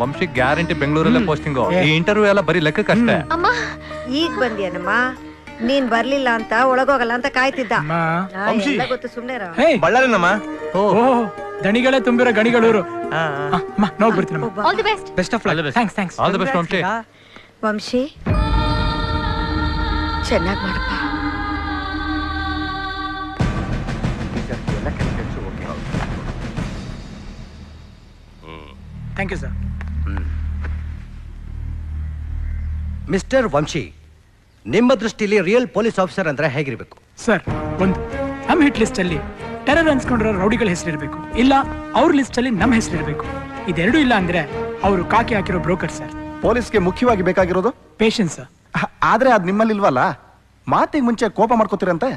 Vamshi guarantee ಬೆಂಗಳೂರಲ್ಲೇ posting. ಈ interview ಎಲ್ಲ ಬರೀ ಲೆಕ್ಕಕ್ಕಷ್ಟೇ. ಅಮ್ಮ ಈಗ ಬಂದಿಯನಮ್ಮ, ನೀನ್ ಬರ್ಲಿಲ್ಲ ಅಂತ ಒಳಗೋಗಲ್ಲ ಅಂತ ಕಾಯ್ತಿದ್ದ. ಗೊತ್ತು ಸುಮ್ನೆ ಬಳ್ಳಾರಿನಮ್ಮ. ದಣಿಗಳೇ ತುಂಬಿರೋ ಗಣಿಗಳೂರು. ನೋಡ್ಬಿಡ್ತೀನಿ. All the best. Best of luck. Thanks. All the best Vamshi. Vamshi ಚೆನ್ನಾಗಿ ಮಾಡಪ್ಪ. Thank you sir. Mister Vamshi, ನಿಮ್ಮ ದೃಷ್ಟಿಯಲ್ಲಿ ರಿಯಲ್ ಪೊಲೀಸ್ ಆಫೀಸರ್ ಅಂದ್ರೆ ಹೇಗಿರ್ಬೇಕು? ಸರ್, ಒಂದು ನಮ್ಮ ಹಿಟ್ ಲಿಸ್ಟ್ ಅಲ್ಲಿ ಟೆರರ್ ಅನ್ಸ್ಕೊಂಡಿರೋ ರೌಡಿಗಳ ಹೆಸರಿರ್ಬೇಕು, ಇಲ್ಲ ಅವ್ರ ಲಿಸ್ಟ್ ಅಲ್ಲಿ ನಮ್ಮ ಹೆಸರಿರ್ಬೇಕು. ಇದೆರಡೂ ಇಲ್ಲ ಅಂದ್ರೆ ಅವರು ಕಾಕಿ ಹಾಕಿರೋ ಬ್ರೋಕರ್ ಸರ್. ಪೊಲೀಸ್ಗೆ ಮುಖ್ಯವಾಗಿ ಬೇಕಾಗಿರೋದು ಪೇಷನ್ಸ್. ಆದ್ರೆ ಅದ್ ನಿಮ್ಮಲ್ಲಿ ಇಲ್ವಲ್ಲ. ಮಾತಿಗೆ ಮುಂಚೆ ಕೋಪ ಮಾಡ್ಕೋತೀರಂತೆ.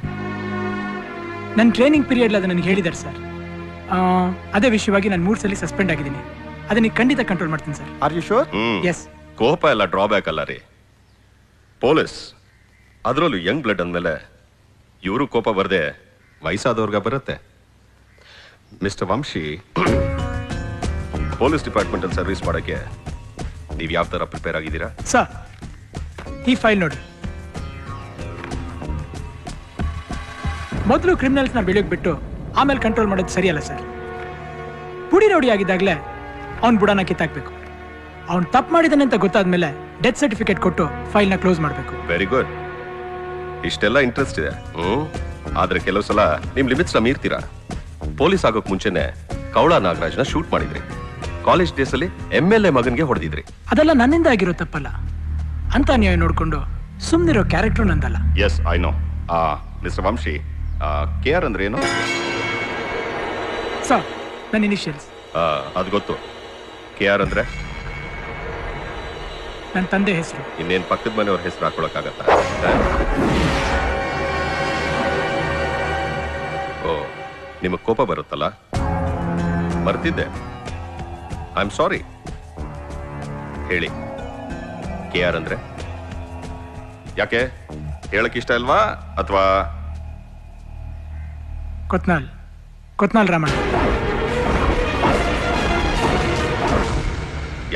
ನನ್ನ ಟ್ರೈನಿಂಗ್ ಪೀರಿಯಡ್ ಅದು ನನಗೆ ಹೇಳಿದ್ದಾರೆ ಸರ್. ಅದೇ ವಿಷಯವಾಗಿ ನಾನು 3 ಸಲ ಸಸ್ಪೆಂಡ್ ಆಗಿದ್ದೀನಿ. ಅದನ್ನ ಖಂಡಿತ ಕಂಟ್ರೋಲ್ ಮಾಡ್ತೀನಿ sir. Are you sure? Yes. ಕೋಪ ಎಲ್ಲ ಡ್ರಾಬ್ಯಾಕ್ ಅಲ್ಲ ರೀ. ಪೊಲೀಸ್ ಅದರಲ್ಲೂ ಯಂಗ್ ಬ್ಲಡ್ ಅಂದಮೇಲೆ ಇವರು ಕೋಪ ಬರದೆ ವಯಸ್ಸಾದವ್ರಿಗೆ ಬರುತ್ತೆ. ಮಿಸ್ಟರ್ ವಂಶಿ, ಪೊಲೀಸ್ ಡಿಪಾರ್ಟ್ಮೆಂಟ್ ಅಲ್ಲಿ ಸರ್ವಿಸ್ ಮಾಡಕ್ಕೆ ನೀವು ಯಾವ ತರ ಪ್ರಿಪೇರ್ ಆಗಿದ್ದೀರಾ? ಸರ್, ಈ ಫೈಲ್ ನೋಡಿ. ಮೊದಲು ಕ್ರಿಮಿನಲ್ಸ್ನ ಬೆಳೆಯೋಕೆ ಬಿಟ್ಟು ಆಮೇಲೆ ಕಂಟ್ರೋಲ್ ಮಾಡೋದು ಸರಿಯಲ್ಲ ಸರ್. ಪುಡಿ ರೌಡಿ ಆಗಿದ್ದಾಗಲೇ ಅವ್ನು ಬುಡನ ಕಿತ್ತಾಕ್ಬೇಕು. ಅವ್ನು ತಪ್ಪು ಮಾಡಿದಾನೆ ಅಂತ ಗೊತ್ತಾದ್ಮೇಲೆ ಡೆತ್ ಸರ್ಟಿಫಿಕೇಟ್ ಕೊಟ್ಟು ಫೈಲ್ನ ಕ್ಲೋಸ್ ಮಾಡಬೇಕು. Very good. ಇಷ್ಟೆಲ್ಲ ಇಂಟ್ರೆಸ್ಟ್ ಇದೆ. ಆದ್ರೆ ಕೆಲವು ಸಲ ನಿಮ್ ಲಿಮಿಟ್ಸ್ ಮೀರ್ತೀರಾ. ಪೊಲೀಸ್ ಆಗೋಕ್ ಮುಂಚೆನೆ ಕೌಳ ನಾಗರಾಜ್ನ ಶೂಟ್ ಮಾಡಿದ್ರಿ. ಕಾಲೇಜ್ ಡೇಸ್ ಅಲ್ಲಿ MLA ಮಗನ್ಗೆ ಹೊಡೆದಿದ್ರಿ. ಅದೆಲ್ಲ ನನ್ನಿಂದ ಆಗಿರೋ ತಪ್ಪಲ್ಲ ಅಂತ ನೀವು ನೋಡ್ಕೊಂಡು ಸುಮ್ಮನಿರೋ ಕ್ಯಾರೆಕ್ಟರ್ ನಂದಲ್ಲ. Yes, I know. Mister Vamshi, KR ಅಂದ್ರೆ ಏನು? ಸರ್, ನನ್ನ ಇನಿಷಿಯಲ್ಸ್. ಅದು ಗೊತ್ತು. KR ಅಂದ್ರೆ ನನ್ನ ತಂದೆ ಹೆಸರು. ಇನ್ನೇನ್ ಪಕ್ಕದ ಮನೆಯವ್ರ ಹೆಸರು ಹಾಕೊಳಕ್ಕಾಗತ್ತಾ? ಓ, ನಿಮಗ್ ಕೋಪ ಬರುತ್ತಲ್ಲ? ಮರ್ತಿದ್ದೆ. I am sorry. ಹೇಳಿ, KR ಅಂದ್ರೆ ಯಾಕೆ? ಹೇಳಕ್ ಇಷ್ಟ ಅಲ್ವಾ ಅಥವಾ? ಕೊತ್ನಾಲ್ ರಾಮಣ್ಣ.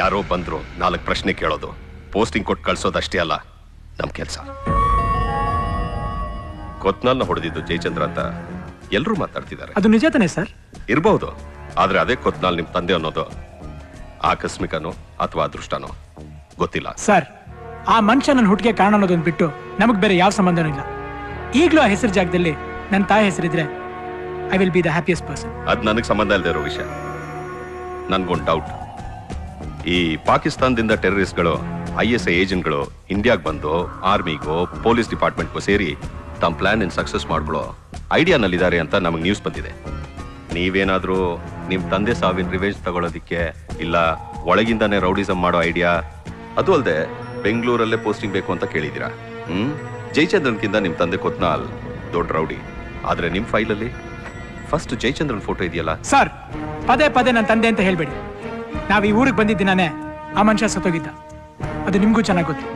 ಯಾರೋ ಬಂದ್ರು 4 ಪ್ರಶ್ನೆ ಕೇಳೋದು, ಪೋಸ್ಟಿಂಗ್ ಕೊಟ್ಟು ಕಳ್ಸೋದಷ್ಟೇ ಅಲ್ಲ ನಮ್ ಕೆಲ್ಸ. ಕೊತ್ನಾಲ್ನ ಹೊಡೆದಿದ್ದು ಜಯಚಂದ್ರ ಅಂತ ಎಲ್ರೂ ಮಾತಾಡ್ತಿದ್ದಾರೆ. ಅದು ನಿಜ ತಾನೆ ಸರ್? ಇರಬಹುದು. ಆದ್ರೆ ಅದೇ ಕೊತ್ನಾಲ್ ನಿಮ್ ತಂದೆ ಅನ್ನೋದು ಆಕಸ್ಮಿಕನೋ ಅಥವಾ ಅದೃಷ್ಟನೋ ಗೊತ್ತಿಲ್ಲ ಸರ್. ಆ ಮನುಷ್ಯ ನನ್ನ ಹುಟ್ಟಿಗೆ ಕಾರಣ ಅನ್ನೋದೊಂದು ಬಿಟ್ಟು ನಮಗ್ ಬೇರೆ ಯಾವ ಸಂಬಂಧನೂ ಇಲ್ಲ. ಈಗಲೂ ಆ ಹೆಸರು ಜಾಗದಲ್ಲಿ ನನ್ನ ತಾಯಿ ಹೆಸರಿದ್ರೆ I will be the happiest person. ಅದ್ ನನಗೆ ಸಂಬಂಧ ಇಲ್ಲದೆ ಇರೋ ವಿಷಯ. ನನ್ಗೊಂದು ಡೌಟ್. ಈ ಪಾಕಿಸ್ತಾನದಿಂದ ಟೆರರಿಸ್ಟ್ಗಳು ISI ಏಜೆಂಟ್ಗಳು ಇಂಡಿಯಾಗ್ ಬಂದು ಆರ್ಮಿಗೋ ಪೊಲೀಸ್ ಡಿಪಾರ್ಟ್ಮೆಂಟ್ಗೂ ಸೇರಿ ತಮ್ಮ ಪ್ಲಾನ್ ಸಕ್ಸಸ್ ಮಾಡ್ಕೊಳ್ಳೋ ಐಡಿಯಾನಲ್ಲಿದ್ದಾರೆ ಅಂತ ನಮಗೆ ನ್ಯೂಸ್ ಬಂದಿದೆ. ನೀವೇನಾದ್ರೂ ನಿಮ್ ತಂದೆ ಸಾವಿನ ರಿವೆಂಜ್ ತಗೊಳ್ಳೋದಿಕ್ಕೆ ಇಲ್ಲ ಒಳಗಿಂದಾನೆ ರೌಡಿಸಮ್ ಮಾಡೋ ಐಡಿಯಾ, ಅದು ಅಲ್ಲದೆ ಬೆಂಗಳೂರಲ್ಲೇ ಪೋಸ್ಟಿಂಗ್ ಬೇಕು ಅಂತ ಕೇಳಿದ್ದೀರಾ? ಜಯಚಂದ್ರನ್ಕಿಂತ ನಿಮ್ ತಂದೆ ಕೊತ್ನಾಲ್ ದೊಡ್ಡ ರೌಡಿ. ಆದ್ರೆ ನಿಮ್ ಫೈಲಲ್ಲಿ ಫಸ್ಟ್ ಜಯಚಂದ್ರನ್ ಫೋಟೋ ಇದೆಯಲ್ಲ ಸರ್. ಪದೇ ಪದೇ ನನ್ನ ತಂದೆ ಅಂತ ಹೇಳ್ಬೇಡಿ. ನಾವ್ ಈ ಊರಿಗೆ ಬಂದಿದ್ದೀನಾನೆ ಆ ಮನುಷ್ಯ ಸತ್ತೋಗಿದ್ದ. ಅದು ನಿಮ್ಗೂ ಚೆನ್ನಾಗಿ ಗೊತ್ತು.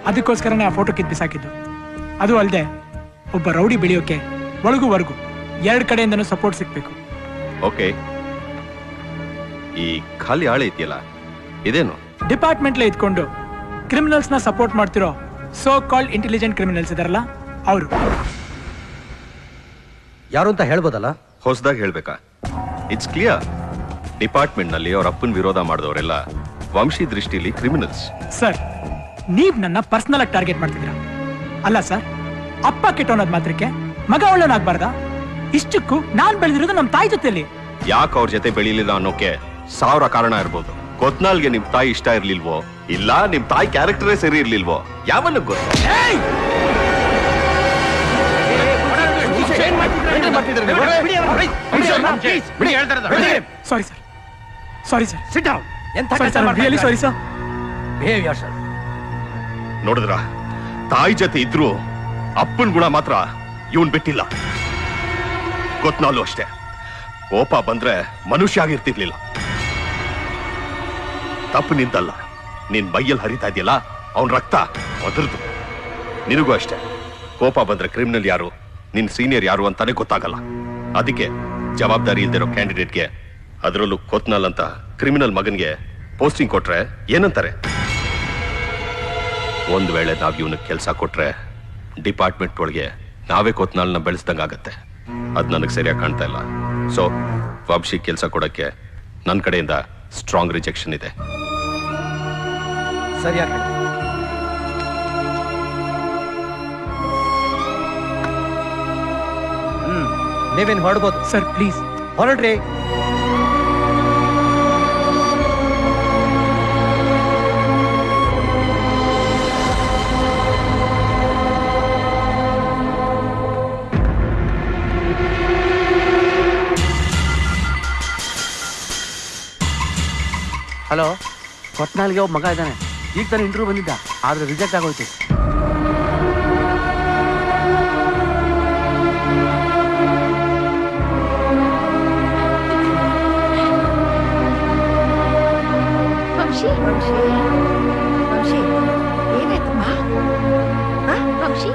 ಅದಕ್ಕೋಸ್ಕರನೇ ಆ ಫೋಟೋ ಕಿತ್ತು ಬಿಸಾಕಿದ್ದು. ಅದು ಅಲ್ಲದೆ ಒಬ್ಬ ರೌಡಿ ಬೆಳೆಯೋಕೆ ಒಳಗೂ ಹೊರಗು 2 ಕಡೆಯಿಂದನೂ ಸಪೋರ್ಟ್ ಸಿಗ್ಬೇಕು. ಓಕೆ, ಈ ಖಾಲಿ ಆಳೆ ಇದೆಯಲ್ಲ ಇದೇನು? ಡಿಪಾರ್ಟ್ಮೆಂಟ್ಲೇ ಇದ್ಕೊಂಡು ಕ್ರಿಮಿನಲ್ಸ್ನ ಸಪೋರ್ಟ್ ಮಾಡ್ತಿರೋ ಸೋ ಕಾಲ್ಡ್ ಇಂಟೆಲಿಜೆಂಟ್ ಕ್ರಿಮಿನಲ್ಸ್ ಇದಾರಲ್ಲ ಅವರು. ಯಾರು ಅಂತ ಹೇಳ್ಬೋದಲ್ಲ? ಹೊಸದಾಗಿ ಹೇಳ್ಬೇಕಾ? It's clear. ಡಿಪಾರ್ಟ್ಮೆಂಟ್ ನಲ್ಲಿ ಅವ್ರ ಅಪ್ಪನ ವಿರೋಧ ಮಾಡಿದವರೆಲ್ಲ ವಂಶಿ ದೃಷ್ಟಿಲಿ ಕ್ರಿಮಿನಲ್ಸ್. ಸರ್, ನೀವ್ ನನ್ನ ಪರ್ಸನಲ್ ಆಗಿ ಟಾರ್ಗೆಟ್ ಮಾಡ್ತಿದ್ದೀರಾ? ಅಲ್ಲ ಸರ್, ಅಪ್ಪ ಕೆಟ್ಟವನದ್ ಮಾತ್ರಕ್ಕೆ ಮಗ ಒಳ್ಳನಾಗ್ಬಾರ್ದ? ಇಷ್ಟಕ್ಕೂ ನಾನ್ ಬೆಳೆದಿರೋದು ನಮ್ ತಾಯಿ ಜೊತೆಲಿ. ಯಾಕೆ ಅವ್ರ ಜೊತೆ ಬೆಳೀಲಿಲ್ಲ ಅನ್ನೋಕೆ 1000 ಕಾರಣ ಇರ್ಬೋದು. ಕೊತ್ನಾಲ್ಗೆ ನಿಮ್ ತಾಯಿ ಇಷ್ಟ ಇರ್ಲಿಲ್ವೋ, ಇಲ್ಲ ನಿಮ್ ತಾಯಿ ಕ್ಯಾರೆಕ್ಟರೇ ಸರಿ ಇರ್ಲಿಲ್ವೋ, ಯಾವನ್ನ ಗೊತ್ತು? Sorry sir, sorry sir. Sit down. Really sorry sir. Behave yourself. ನೋಡಿದ್ರ, ತಾಯಿ ಜೊತೆ ಇದ್ರು ಅಪ್ಪನ್ ಗುಣ ಮಾತ್ರ ಇವನ್ ಬಿಟ್ಟಿಲ್ಲ. ಕೊತ್ನಾಲು ಅಷ್ಟೇ. ಕೋಪ ಬಂದ್ರೆ ಮನುಷ್ಯ ಆಗಿರ್ತಿರ್ಲಿಲ್ಲ. ತಪ್ಪು ನಿಂತಲ್ಲ, ನಿನ್ ಮೈಯಲ್ಲಿ ಹರಿತಾ ಇದೆಯಲ್ಲ ಅವನ್ ರಕ್ತ ಒದರ್ದು. ನಿನಗೂ ಅಷ್ಟೇ. ಕೋಪ ಬಂದ್ರೆ ಕ್ರಿಮಿನಲ್ ಯಾರು, ನಿನ್ ಸೀನಿಯರ್ ಯಾರು ಅಂತಾನೆ ಗೊತ್ತಾಗಲ್ಲ. ಅದಕ್ಕೆ ಜವಾಬ್ದಾರಿ ಇಲ್ದಿರೋ ಕ್ಯಾಂಡಿಡೇಟ್ಗೆ, ಅದರಲ್ಲೂ ಕೊತ್ನಾಲ್ ಅಂತ ಕ್ರಿಮಿನಲ್ ಮಗನ್ಗೆ ಪೋಸ್ಟಿಂಗ್ ಕೊಟ್ರೆ ಏನಂತಾರೆ? ಒಂದ್ ವೇಳೆ ನಾವ್ ಇವನಿಗೆ ಕೆಲಸ ಕೊಟ್ರೆ ಡಿಪಾರ್ಟ್ಮೆಂಟ್ ಒಳಗೆ ನಾವೇ ಕೊತ್ನಾಲ್ನ ಬೆಳೆಸ್ದಂಗಾಗತ್ತೆ. ಅದ್ ನನಗೆ ಸರಿಯಾಗಿ ಕಾಣ್ತಾ ಇಲ್ಲ. ಸೊ ವಂಶಿ ಕೆಲಸ ಕೊಡಕ್ಕೆ ನನ್ನ ಕಡೆಯಿಂದ ಸ್ಟ್ರಾಂಗ್ ರಿಜೆಕ್ಷನ್ ಇದೆ. ಸರಿಯಾಗಿ ನೀವೇನು ಹೊರಡ್ಬೋದು ಸರ್ ಪ್ಲೀಸ್. ಹೊರಡ್ರಿ. ಹಲೋ, ಕೊತ್ನಾಲ್ಗೆ ಒಬ್ಬ ಮಗ ಇದ್ದಾನೆ. ಈಗ ತಾನು ಇಂಟರ್ವ್ಯೂ ಬಂದಿದ್ದ, ಆದ್ರೆ ರಿಜೆಕ್ಟ್ ಆಗೋಯ್ತು. ವಂಶಿ ವಂಶಿ ವಂಶಿ ಏನಾಯ್ತಮ್ಮ? ವಂಶಿ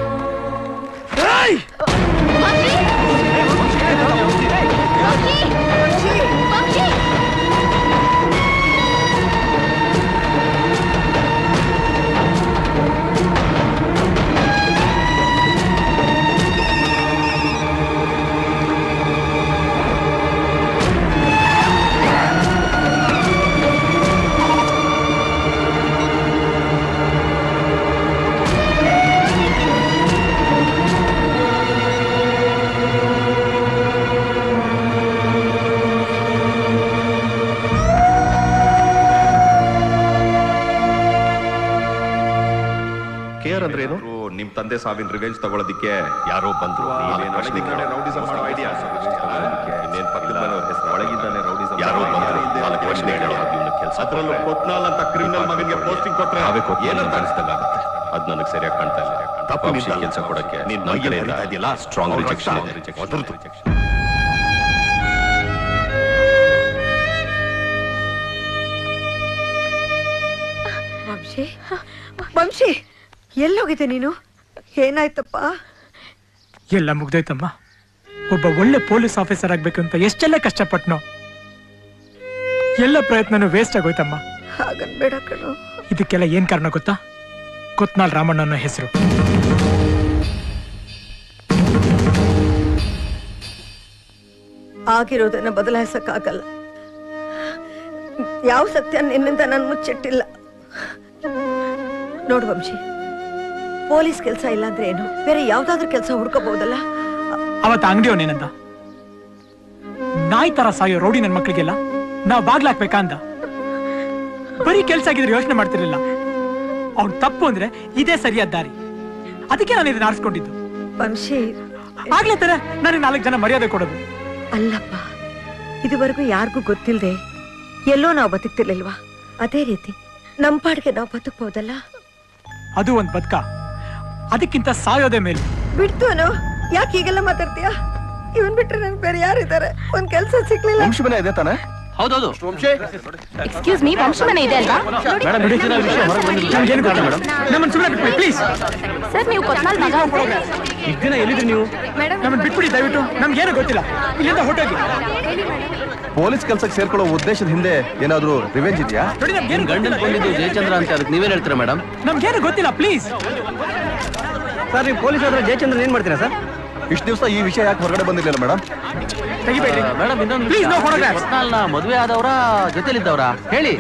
ನಿಮ್ ತಂದೆ ಸಾವಿನ ರಿವೆಂಜ್ ತಗೊಳ್ಳೋದಿಕ್ಕೆ ಯಾರೋ ಬಂದ್ರು. ಅದ್ ನನಗೆ ಸರಿಯಾಗಿ ಕಾಣ್ತಾ ಇಲ್ಲ. ಕೆಲಸ ಕೊಡಕ್ಕೆ ಸ್ಟ್ರಾಂಗ್ ರಿಜೆಕ್ಷನ್ ಇದೆ. ವಂಶಿ ವಂಶಿ ಎಲ್ಲೋಗಿದೆ ನೀನು? ಏನಾಯ್ತಪ್ಪ? ಎಲ್ಲ ಮುಗ್ದೋಯ್ತಮ್ಮ. ಒಬ್ಬ ಒಳ್ಳೆ ಪೊಲೀಸ್ ಆಫೀಸರ್ ಆಗ್ಬೇಕು ಅಂತ ಎಷ್ಟೆಲ್ಲ ಕಷ್ಟಪಟ್ನೋ, ಎಲ್ಲ ಪ್ರಯತ್ನನೂ ವೇಸ್ಟ್ ಆಗೋಯ್ತಮ್ಮ. ಹಾಗನ್ಬೇಡ ಕಣೋ. ಇದಕ್ಕೆಲ್ಲ ಏನ್ ಕಾರಣ ಗೊತ್ತಾ? ಕೊತ್ನಾಲ್ ರಾಮಣ್ಣ ಅನ್ನೋ ಹೆಸರು. ಆಗಿರೋದನ್ನ ಬದಲಾಯಿಸಕ್ಕಾಗಲ್ಲ. ಯಾವ ಸತ್ಯ ನಿನ್ನಿಂದ ನಾನು ಮುಚ್ಚಿಟ್ಟಿಲ್ಲ. ನೋಡು ವಂಶಿ, ಪೊಲೀಸ್ ಕೆಲಸ ಇಲ್ಲ ಅಂದ್ರೆ ಏನು, ಬೇರೆ ಯಾವ್ದಾದ್ರೂ ಕೆಲಸ ಹುಡ್ಕೋಬಹುದಲ್ಲ. ಅವತ್ತ ಅಂಗಡಿಯವನೇನಂದ? ನಾಯಿ ತರ ಸಾಯೋ ರೋಡಿ ನನ್ ಮಕ್ಳಿಗೆಲ್ಲ ನಾವ್ ಬಾಗ್ಲಾಕ್ಬೇಕಾ ಅಂದ. ಬರೀ ಕೆಲ್ಸ ಆಗಿದ್ರೆ ಯೋಚನೆ ಮಾಡ್ತಿರ್ಲಿಲ್ಲ. ಅವ್ನ್ ತಪ್ಪು ಅಂದ್ರೆ ಇದೇ ಸರಿಯಾದ ದಾರಿ. ಅದಕ್ಕೆ ನಾನು ಇದನ್ನ ಆರಿಸ್ಕೊಂಡಿದ್ದು. ವಂಶಿ ಆಗ್ಲೇ ತರ ನನಗೆ 4 ಜನ ಮರ್ಯಾದೆ ಕೊಡೋದು ಅಲ್ಲಪ್ಪ. ಇದುವರೆಗೂ ಯಾರಿಗೂ ಗೊತ್ತಿಲ್ಲದೆ ಎಲ್ಲೋ ನಾವು ಬದುಕ್ತಿರ್ಲಿಲ್ವಾ? ಅದೇ ರೀತಿ ನಮ್ ಪಾಡ್ಗೆ ನಾವು ಬದುಕ್ಬಹುದಲ್ಲ. ಅದು ಒಂದ್ ಬದುಕ, ಅದಕ್ಕಿಂತ ಸಾಯೋದೇ ಮೇಲು. ಬಿಡ್ತುನು ಯಾಕೆ ಹೀಗೆಲ್ಲ ಮಾತಾಡ್ತೀಯ? ಇವನ್ ಬಿಟ್ರೆ ನನ್ ಬೇರೆ ಯಾರಿದ್ದಾರೆ? ಒಂದ್ ಕೆಲ್ಸ ಸಿಕ್ಲಿಲ್ಲ. ವಂಶಮನೆ ಇದೆ ತಾನೆ? ಹೌದೌದು. ಎಕ್ಸ್ಕ್ಯೂಸ್ ಮೀ, ವಂಶಮನೆ ಇದೆ ಅಲ್ವಾ? ನಮ್ಮನ್ನ ಸುಮ್ಮನೆ ಬಿಟ್ಬಿಡಿ ಪ್ಲೀಸ್. ಸರ್, ನೀವು ಕೊತ್ನಾಲ್ ಮಗ ಅಂತ ಹೇಳಿ. ಇಷ್ಟು ದಿನ ಎಲ್ಲಿದ್ರಿ ನೀವು? ನಮ್ಮನ್ನ ಬಿಟ್ಬಿಡಿ ದಯವಿಟ್ಟು. ನಮ್ಗೇನು ಗೊತ್ತಿಲ್ಲ. ಇಲ್ಲಿಂದ ಹೊರಟೋಗಿ. ಪೊಲೀಸ್ ಕೆಲಸಕ್ಕೆ ಸೇರ್ಕೊಳ್ಳೋ ಉದ್ದೇಶದ ಹಿಂದೆ ಏನಾದ್ರೂ ರಿವೆಂಜ್ ಇದೆಯಾ? ನೋಡಿ, ನಮ್ಗೇನು ಗಂಡನ್ ಕೊಂಡಿದ್ದು ಜಯಚಂದ್ರ ಅಂತ, ಅದಕ್ಕೆ ನೀವೇನ್ ಹೇಳ್ತೀರಾ ಮೇಡಮ್? ನಮ್ಗೇನು ಗೊತ್ತಿಲ್ಲ ಪ್ಲೀಸ್. ಸರ್, ನೀವು ಪೊಲೀಸ್ ಆದ್ರೆ ಜಯಚಂದ್ರ ಏನ್ ಮಾಡ್ತೀರಾ ಸರ್? ಇಷ್ಟು ದಿವಸ ಈ ವಿಷಯ ಯಾಕೆ ಹೊರಗಡೆ ಬಂದಿರಲಿಲ್ಲ ಮೇಡಮ್? ತೆಗಿಬೇಡ್ರಿ ಮೇಡಮ್, ಇನ್ನೊಂದು ಪ್ಲೀಸ್. No photograph. ಕೊತ್ನಾಲ್ನ ಮದುವೆ ಆದವರ ಜೊತೆಲಿದ್ದವ್ರ ಹೇಳಿ.